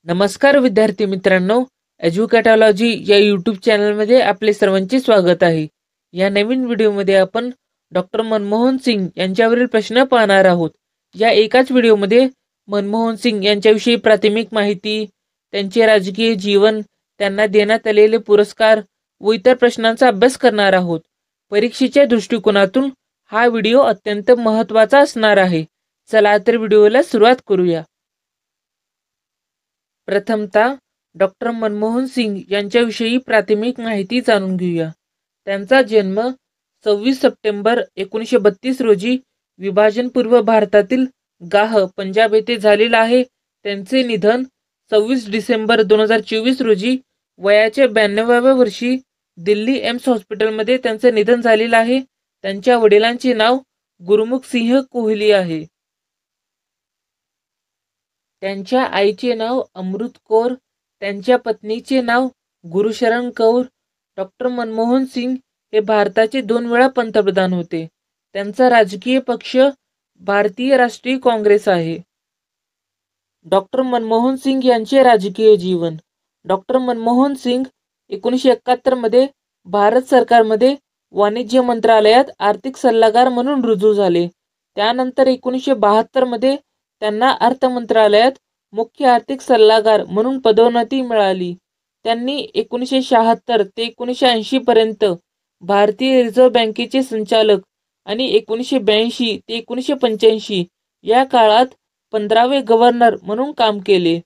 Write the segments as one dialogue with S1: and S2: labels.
S1: नमस्कार विद्यार्थी मित्रांनो, एज्युकेटॉलॉजी या यूट्यूब चॅनलमध्ये आपले सर्वांचे स्वागत आहे. या नवीन व्हिडिओमध्ये आपण डॉक्टर मनमोहन सिंग यांच्यावरील प्रश्न पाहणार आहोत. या एकाच व्हिडिओमध्ये मनमोहन सिंग यांच्याविषयी प्राथमिक माहिती, त्यांचे राजकीय जीवन, त्यांना देण्यात आलेले पुरस्कार व इतर प्रश्नांचा अभ्यास करणार आहोत. परीक्षेच्या दृष्टिकोनातून हा व्हिडिओ अत्यंत महत्त्वाचा असणार आहे. चला तर व्हिडिओला सुरुवात करूया. प्रथमतः डॉक्टर मनमोहन सिंग यांच्याविषयी प्राथमिक माहिती जाणून घेऊया. त्यांचा जन्म 26 सप्टेंबर 1932 रोजी विभाजनपूर्व भारतातील गाह, पंजाब येथे झालेला आहे. त्यांचे निधन 26 डिसेंबर 2024 रोजी वयाच्या 92व्या वर्षी दिल्ली एम्स हॉस्पिटलमध्ये त्यांचे निधन झालेलं आहे. त्यांच्या वडिलांचे नाव गुरमुख सिंह कोहली आहे. त्यांच्या आईचे नाव अमृत कौर, त्यांच्या पत्नीचे नाव गुरुशरण कौर. डॉक्टर मनमोहन सिंग हे भारताचे 2 वेळा पंतप्रधान होते. त्यांचा राजकीय पक्ष भारतीय राष्ट्रीय काँग्रेस आहे. डॉक्टर मनमोहन सिंग यांचे राजकीय जीवन. डॉक्टर मनमोहन सिंग 1971 मध्ये भारत सरकारमध्ये वाणिज्य मंत्रालयात आर्थिक सल्लागार म्हणून रुजू झाले. त्यानंतर 1972 मध्ये त्यांना अर्थ मंत्रालयात मुख्य आर्थिक सल्लागार म्हणून पदोन्नती मिळाली. त्यांनी 1976 ते 1980 पर्यंत भारतीय रिझर्व्ह बँकेचे संचालक आणि 1982 ते 1985 या काळात 15वे गव्हर्नर म्हणून काम केले.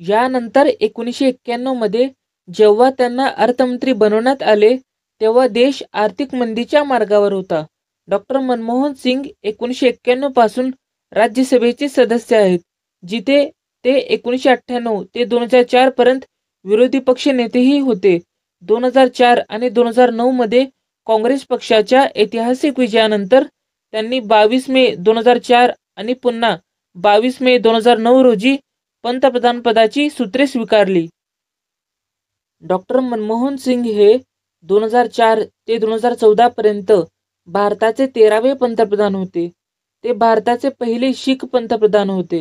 S1: यानंतर 1991 मध्ये जेव्हा त्यांना अर्थमंत्री बनवण्यात आले तेव्हा देश आर्थिक मंदीच्या मार्गावर होता. डॉक्टर मनमोहन सिंग 1991 पासून राज्यसभेचे सदस्य आहेत, जिथे ते 1998 ते 2004 पर्यंत विरोधी पक्ष नेतेही होते. 2004 आणि 2009 मध्ये काँग्रेस पक्षाच्या ऐतिहासिक विजयानंतर त्यांनी 22 मे 2004 आणि पुन्हा 22 मे 2009 रोजी पंतप्रधानपदाची सूत्रे स्वीकारली. डॉक्टर मनमोहन सिंग हे 2004 ते 2014 पर्यंत भारताचे 13वे पंतप्रधान होते. ते भारताचे पहिले शीख पंतप्रधान होते.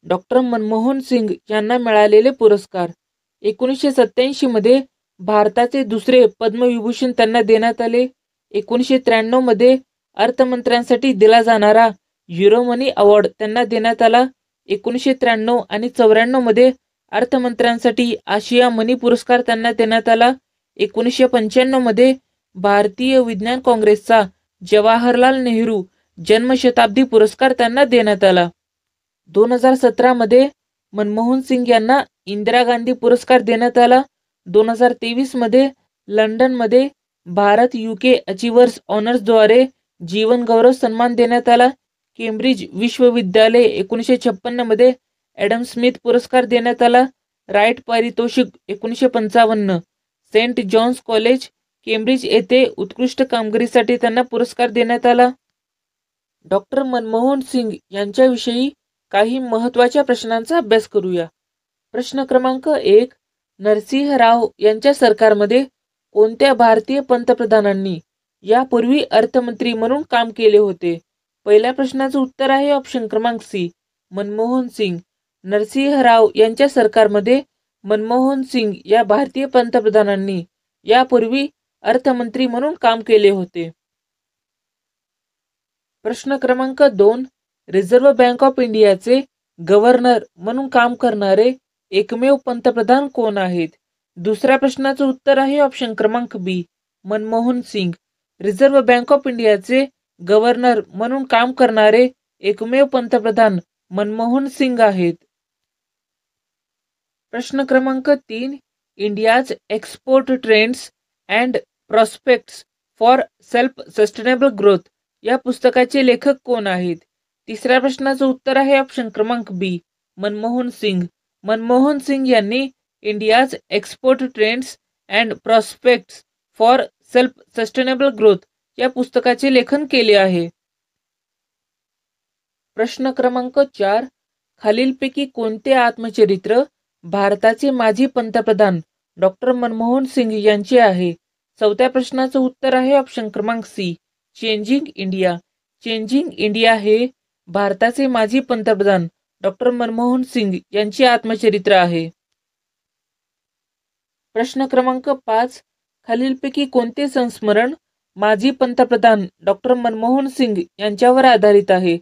S1: डॉक्टर मनमोहन सिंग यांना मिळालेले पुरस्कार. 1987 मध्ये भारताचे दुसरे पद्मविभूषण त्यांना देण्यात आले. 1993 मध्ये अर्थमंत्र्यांसाठी दिला जाणारा युरोमनी अवॉर्ड त्यांना देण्यात आला. 1993 आणि 1994 मध्ये अर्थमंत्र्यांसाठी आशिया मनी पुरस्कार त्यांना देण्यात आला. 1995 मध्ये भारतीय विज्ञान काँग्रेसचा जवाहरलाल नेहरू जन्मशताब्दी पुरस्कार त्यांना देण्यात आला. 2017 मध्ये मनमोहन सिंग यांना इंदिरा गांधी पुरस्कार देण्यात आला. 2023 मध्ये लंडनमध्ये भारत UK अचिव्हर्स ऑनर्सद्वारे जीवन गौरव सन्मान देण्यात आला. केम्ब्रिज विश्वविद्यालय 1956 मध्ये ॲडम स्मिथ पुरस्कार देण्यात आला. राईट पारितोषिक 1955. सेंट जॉन्स कॉलेज केम्ब्रिज येथे उत्कृष्ट कामगिरीसाठी त्यांना पुरस्कार देण्यात आला. डॉक्टर मनमोहन सिंग यांच्याविषयी काही महत्त्वाच्या प्रश्नांचा अभ्यास करूया. प्रश्न क्रमांक 1. नरसिंह राव यांच्या सरकारमध्ये कोणत्या भारतीय पंतप्रधानांनी यापूर्वी अर्थमंत्री म्हणून काम केले होते? पहिल्या प्रश्नाचं उत्तर आहे ऑप्शन क्रमांक सी, मनमोहन सिंग. नरसिंह राव यांच्या सरकारमध्ये मनमोहन सिंग या भारतीय पंतप्रधानांनी यापूर्वी अर्थमंत्री म्हणून काम केले होते. प्रश्न क्रमांक 2. रिझर्व्ह बँक ऑफ इंडियाचे गव्हर्नर म्हणून काम करणारे एकमेव पंतप्रधान कोण आहेत? दुसऱ्या प्रश्नाचं उत्तर आहे ऑप्शन क्रमांक B, Manmohan Singh. Reserve bank of इंडियाचे गव्हर्नर म्हणून काम करणारे एकमेव पंतप्रधान मनमोहन सिंग आहेत. प्रश्न क्रमांक 3. India's export trends and prospects for self sustainable growth या पुस्तकाचे लेखक कोण आहेत? तिसऱ्या प्रश्नाचं उत्तर आहे ऑप्शन क्रमांक बी, मनमोहन सिंग. मनमोहन सिंग यांनी India's export trends and prospects for self sustainable growth या पुस्तकाचे लेखन केले आहे. प्रश्न क्रमांक 4. खालीलपैकी कोणते आत्मचरित्र भारताचे माजी पंतप्रधान डॉक्टर मनमोहन सिंग यांचे आहे? चौथ्या प्रश्नाचं उत्तर आहे ऑप्शन क्रमांक C, changing India. Changing India हे भारताचे माजी पंतप्रधान डॉक्टर मनमोहन सिंग यांचे आत्मचरित्र आहे. प्रश्न क्रमांक 5. खालीलपैकी कोणते संस्मरण माजी पंतप्रधान डॉक्टर मनमोहन सिंग यांच्यावर आधारित आहे?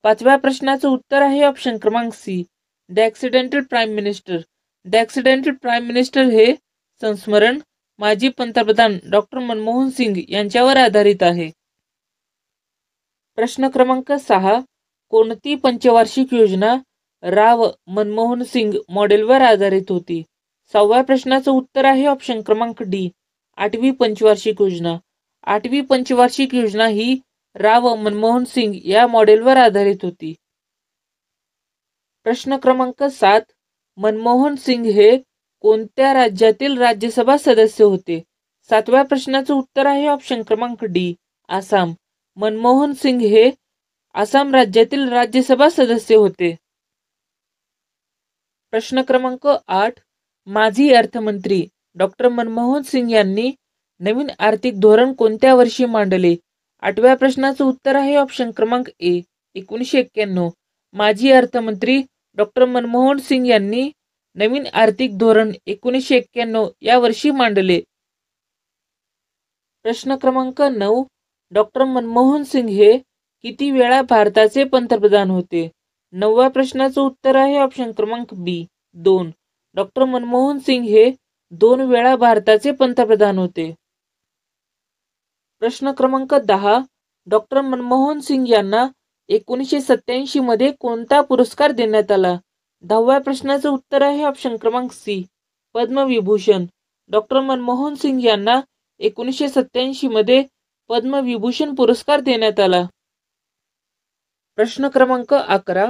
S1: 5व्या प्रश्नाचं उत्तर आहे ऑप्शन क्रमांक C, the accidental prime minister. The accidental prime minister हे संस्मरण माजी पंतप्रधान डॉक्टर मनमोहन सिंग यांच्यावर आधारित आहे. प्रश्न क्रमांक 6. कोणती पंचवार्षिक योजना राव मनमोहन सिंग मॉडेलवर आधारित होती? 6व्या प्रश्नाचं उत्तर आहे ऑप्शन क्रमांक डी, 8वी पंचवार्षिक योजना. 8वी पंचवार्षिक योजना ही राव मनमोहन सिंग या मॉडेलवर आधारित होती. प्रश्न क्रमांक 7. मनमोहन सिंग हे कोणत्या राज्यातील राज्यसभा सदस्य होते? 7व्या प्रश्नाचं उत्तर आहे ऑप्शन क्रमांक डी, आसाम. मनमोहन सिंग हे आसाम राज्यातील राज्यसभा सदस्य होते. प्रश्न क्रमांक 8. माजी अर्थमंत्री डॉक्टर मनमोहन सिंग यांनी नवीन आर्थिक धोरण कोणत्या वर्षी मांडले? 8व्या प्रश्नाचं उत्तर आहे ऑप्शन क्रमांक ए, 1991. माजी अर्थमंत्री डॉक्टर मनमोहन सिंग यांनी नवीन आर्थिक धोरण 1991 या वर्षी मांडले. प्रश्न क्रमांक 9. डॉक्टर मनमोहन सिंग हे किती वेळा भारताचे पंतप्रधान होते? 9व्या प्रश्नाचं उत्तर आहे ऑप्शन क्रमांक बी, 2. डॉक्टर मनमोहन सिंग हे 2 वेळा भारताचे पंतप्रधान होते. प्रश्न क्रमांक 10. डॉक्टर मनमोहन सिंग यांना 1987 मध्ये कोणता पुरस्कार देण्यात आला? 10व्या प्रश्नाचं उत्तर आहे ऑप्शन क्रमांक सी, पद्मविभूषण. डॉक्टर मनमोहन सिंग यांना 1987 मध्ये पद्मविभूषण पुरस्कार देण्यात आला. प्रश्न क्रमांक 11.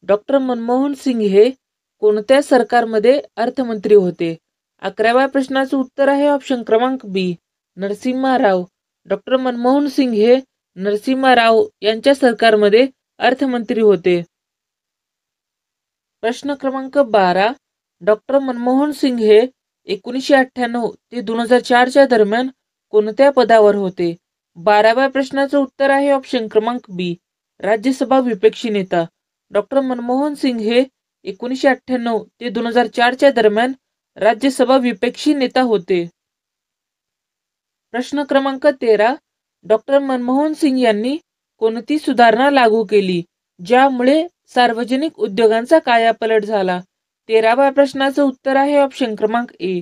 S1: डॉक्टर मनमोहन सिंग हे कोणत्या सरकारमध्ये अर्थमंत्री होते? 11व्या प्रश्नाचं उत्तर आहे ऑप्शन क्रमांक बी, नरसिम्हा राव. डॉक्टर मनमोहन सिंग हे नरसिम्हा राव यांच्या सरकारमध्ये अर्थमंत्री होते. प्रश्न क्रमांक 12. डॉक्टर मनमोहन सिंग हे 1998 ते 2004 दरम्यान कोणत्या पदावर होते? 12व्या प्रश्नाचं उत्तर आहे ऑप्शन क्रमांक बी, राज्यसभा विपक्षी नेता. डॉक्टर मनमोहन सिंग हे 1998 ते 2004 दरम्यान राज्यसभा विपक्षी नेता होते. प्रश्न क्रमांक 13. डॉक्टर मनमोहन सिंग यांनी कोणती सुधारणा लागू केली ज्यामुळे सार्वजनिक उद्योगांचा कायापालट झाला? 13व्या प्रश्नाचं उत्तर आहे ऑप्शन क्रमांक ए,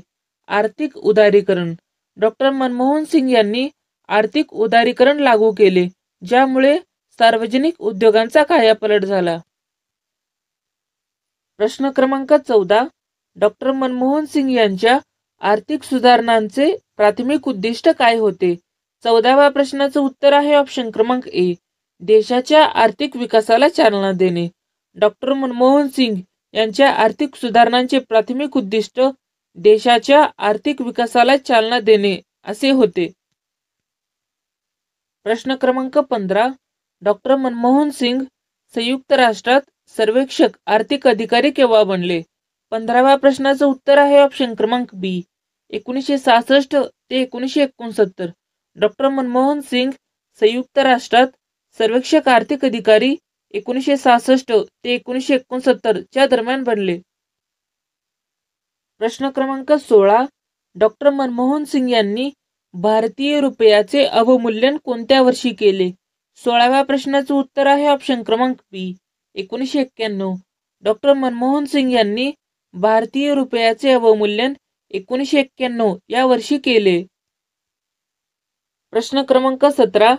S1: आर्थिक उदारीकरण. डॉक्टर मनमोहन सिंग यांनी आर्थिक उदारीकरण लागू केले ज्यामुळे सार्वजनिक उद्योगांचा कायापालट झाला. प्रश्न क्रमांक 14. डॉक्टर मनमोहन सिंग यांच्या आर्थिक सुधारणांचे प्राथमिक उद्दिष्ट काय होते? 14व्या प्रश्नाचं उत्तर आहे ऑप्शन क्रमांक ए, देशाच्या आर्थिक विकासाला चालना देणे. डॉक्टर मनमोहन सिंग यांच्या आर्थिक सुधारणांचे प्राथमिक उद्दिष्ट देशाच्या आर्थिक विकासाला चालना देणे असे होते. प्रश्न क्रमांक 15. डॉक्टर मनमोहन सिंग संयुक्त राष्ट्रात सर्वेक्षक आर्थिक अधिकारी केव्हा बनले? 15व्या प्रश्नाचं उत्तर आहे ऑप्शन क्रमांक बी, 1966 ते 1969. डॉक्टर मनमोहन सिंग संयुक्त राष्ट्रात सर्वेक्षक आर्थिक अधिकारी 1966 ते 1969 च्या दरम्यान बनले. प्रश्न क्रमांक 16. डॉक्टर मनमोहन सिंग यांनी भारतीय रुपयाचे अवमूल्यन कोणत्या वर्षी केले? 16व्या प्रश्नाचं उत्तर आहे ऑप्शन क्रमांक बी, 1991. डॉक्टर मनमोहन सिंग यांनी भारतीय रुपयाचे अवमूल्यन 1991 या वर्षी केले. प्रश्न क्रमांक 17.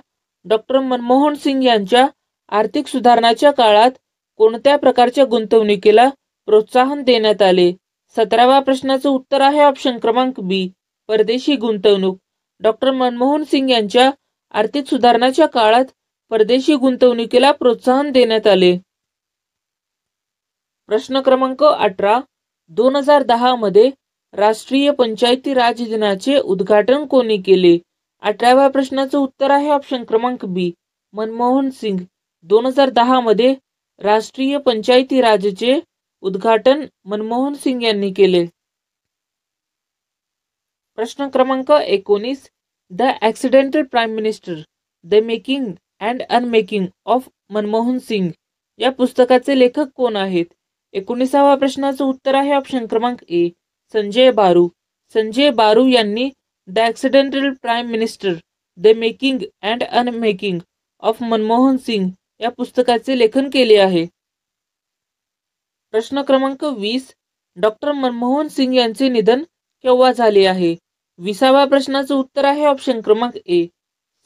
S1: डॉक्टर मनमोहन सिंग यांच्या आर्थिक सुधारणाच्या काळात कोणत्या प्रकारच्या गुंतवणुकीला प्रोत्साहन देण्यात आले? 17व्या प्रश्नाचं उत्तर आहे ऑप्शन क्रमांक बी, परदेशी गुंतवणूक. डॉक्टर मनमोहन सिंग यांच्या आर्थिक सुधारणाच्या काळात परदेशी गुंतवणुकीला प्रोत्साहन देण्यात आले. प्रश्न क्रमांक 18. 2010 मध्ये राष्ट्रीय पंचायती राज दिनाचे उद्घाटन कोणी केले? 18व्या प्रश्नाचं उत्तर आहे ऑप्शन क्रमांक बी, मनमोहन सिंग. 2010 मध्ये राष्ट्रीय पंचायती राजचे उद्घाटन मनमोहन सिंग यांनी केले. प्रश्न क्रमांक 19. The accidental prime minister, the making and unmaking of Manmohan Singh या पुस्तकाचे लेखक कोण आहेत? 19वा प्रश्नाचं उत्तर आहे ऑप्शन क्रमांक ए, संजय बारू. संजय बारू यांनी the accidental prime minister, the making and unmaking of Manmohan Singh या पुस्तकाचे लेखन केले आहे. प्रश्न क्रमांक 20, डॉक्टर मनमोहन सिंग यांचे निधन केव्हा झाले आहे? 20वा प्रश्नाचं उत्तर आहे ऑप्शन क्रमांक ए,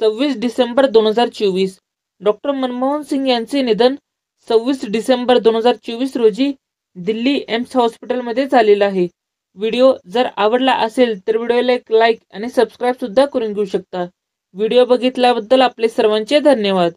S1: 26 डिसेंबर 2024. डॉक्टर मनमोहन सिंग यांचे निधन 26 डिसेंबर 2024 रोजी दिल्ली एम्स हॉस्पिटलमध्ये झालेलं आहे. व्हिडिओ जर आवडला असेल तर व्हिडिओला एक लाईक आणि सबस्क्राईब सुद्धा करून घेऊ शकता. व्हिडिओ बघितल्याबद्दल आपले सर्वांचे धन्यवाद.